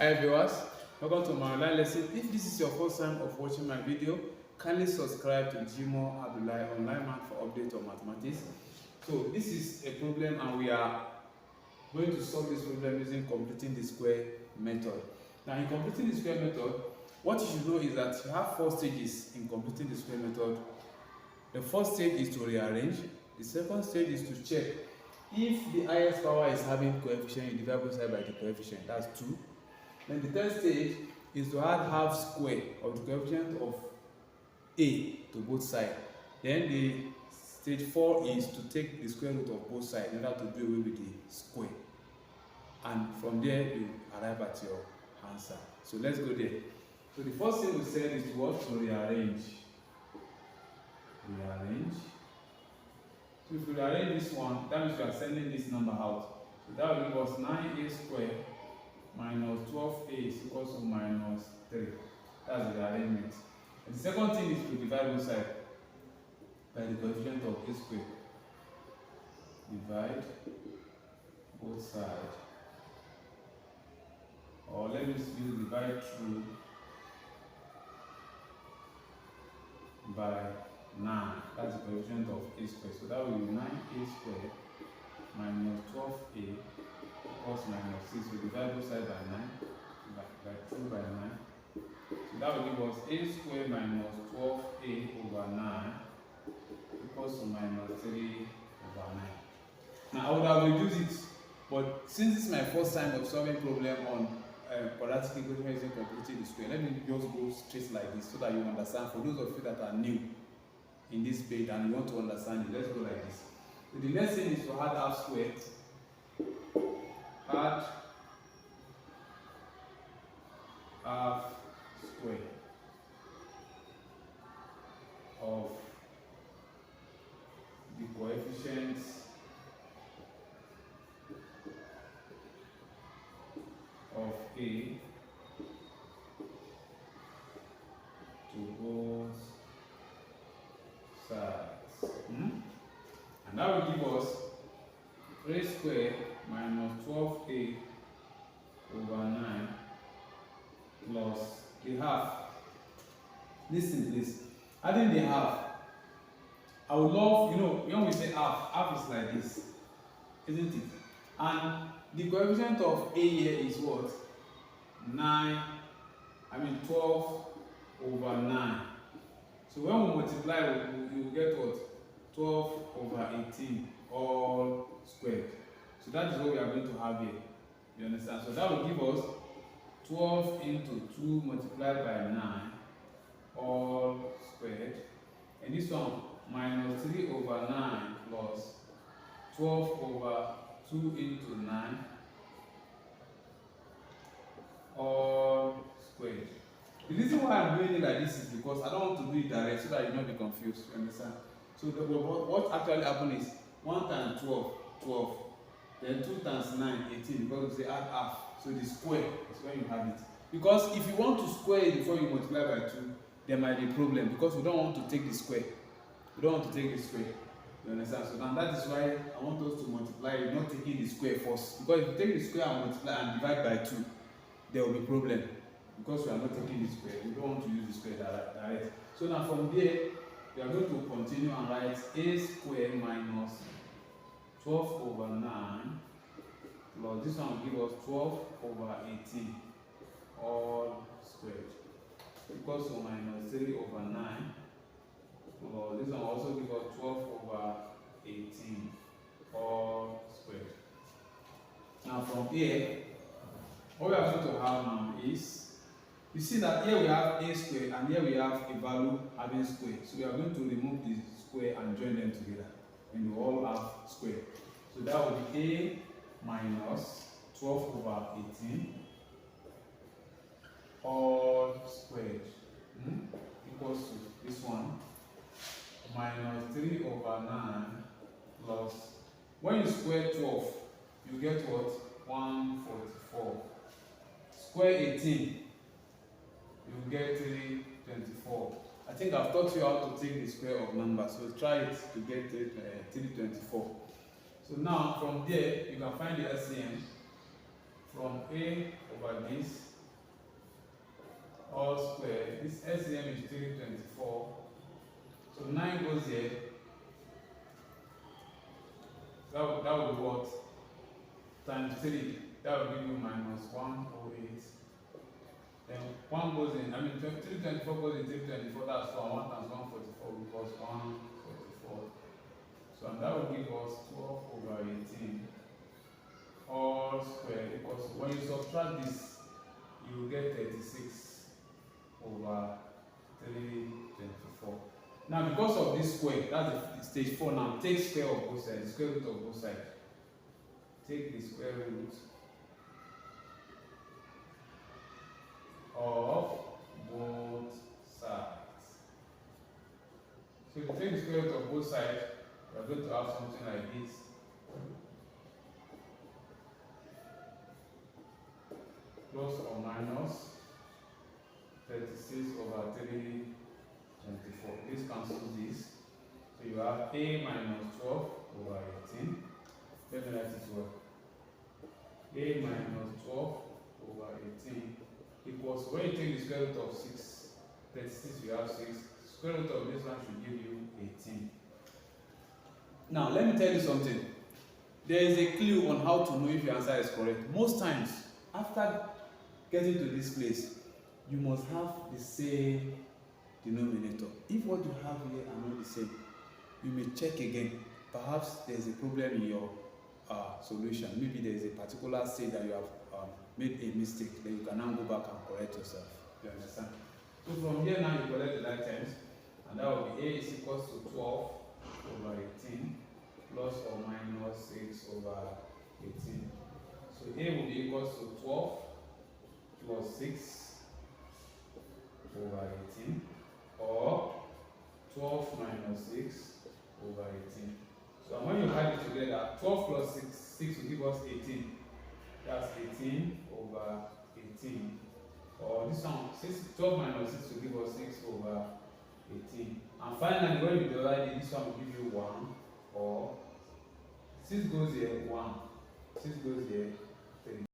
Hi viewers, welcome to my online lesson. If this is your first time of watching my video, kindly subscribe to Jimoh Abdullahi online man for update on mathematics. So this is a problem and we are going to solve this problem using completing the square method. Now in completing the square method, what you should know is that you have 4 stages in completing the square method. The first stage is to rearrange. The second stage is to check if the highest power is having coefficient, you divide both sides by the coefficient, that's 2. Then the third stage is to add half square of the coefficient of a to both sides. Then the stage 4 is to take the square root of both sides in order to do away with the square. And from there you arrive at your answer. So let's go there. So the first thing we said is what? To rearrange. Rearrange. So if we rearrange this one, that means we are sending this number out. So that will give us 9a squared minus 12a is equals to minus 3. That's the arrangement. And the second thing is to divide both sides by the coefficient of a squared. Divide both sides. Or let me use divide through by 9. That's the coefficient of a squared. So that will be 9a squared minus 12a equals minus 6. We divide both sides by 9, by 2 by 9. So that will give us a squared minus 12a over 9 equals to minus 3 over 9. Now I would have reduced it, but since this is my first time of solving problem on quadratic equation using completing the square, let me just go straight like this so that you understand. For those of you that are new in this page and you want to understand it, let's go like this. So the next thing is to add half square. Add half square of the coefficients of a to both sides. And that will give us a squared minus 12a over 9 plus the half. Listen please, adding the half, I would love, when we say half is like this, isn't it? And the coefficient of a here is what? 12 over 9. So when we multiply, we will get what? 12 over 18 all squared. So that is what we are going to have here. You understand? So that will give us 12 into 2 multiplied by 9 all squared. And this one minus 3 over 9 plus 12 over 2 into 9 all squared. The reason why I'm doing it like this is because I don't want to do it direct so that you will not be confused. You understand? So what actually happened is 1 times 12, 12. Then 2 times 9, 18, because we say add half. So the square is where you have it. Because if you want to square it before you multiply by 2, there might be a problem because we don't want to take the square. We don't want to take the square. You understand? So now that is why I want us to multiply it, not taking the square first. Because if you take the square and multiply and divide by 2, there will be a problem. Because we are not taking the square. We don't want to use the square direct. So now from there, we are going to continue and write a square minus 12 over 9 plus this one will give us 12 over 18 all squared equals to minus 3 over 9 plus this one will also give us 12 over 18 all squared. Now from here, what we are going to have now is, you see that here we have a square and here we have a value having square. So we are going to remove the square and join them together. And we all have square. So that would be a minus 12 over 18 all squared equals to this one minus 3 over 9 plus, when you square 12, you get what? 144. Square 18, you get 324. I think I've taught you how to take the square of numbers, so try it to get 324. So now from there you can find the LCM from a over this all square. This LCM is 324. So 9 goes here. That would be what? Times 3. That will give you minus 108. Then 1 goes in, 324 goes in 324, that's 4. 1 times 144 equals 144. So and that will give us 12 over 18 all square equals, when you subtract this, you will get 36 over 324. Now because of this square, that's the stage 4 now, take square of both sides, the square root of both sides. Take the square root of both sides. So if you take the square root of both sides, we are going to have something like this. Plus or minus 36 over 324. This cancels this. So you have a minus 12 over 18. Let me write it well. A minus 12 over 18 equals, when you take the square root of 6, 36 you have 6. Square root of this one should give you 18. Now let me tell you something. There is a clue on how to know if your answer is correct. Most times, after getting to this place, you must have the same denominator. If what you have here are not the same, you may check again. Perhaps there is a problem in your solution. Maybe there is a particular state that you have made a mistake. Then you can now go back and correct yourself. You understand? So from here now you collect the like terms, and that will be a is equals to 12 over 18 plus or minus 6 over 18. So a will be equals to 12 plus 6 over 18, or 12 minus 6 over 18. So when you add it together, 12 plus 6 will give us 18. That's 18 over 18. Or this one, 12 minus 6 will give us 6 over 18. And finally, when you divide it, this one will give you 1, or 6 goes here, 1. 6 goes here, 3.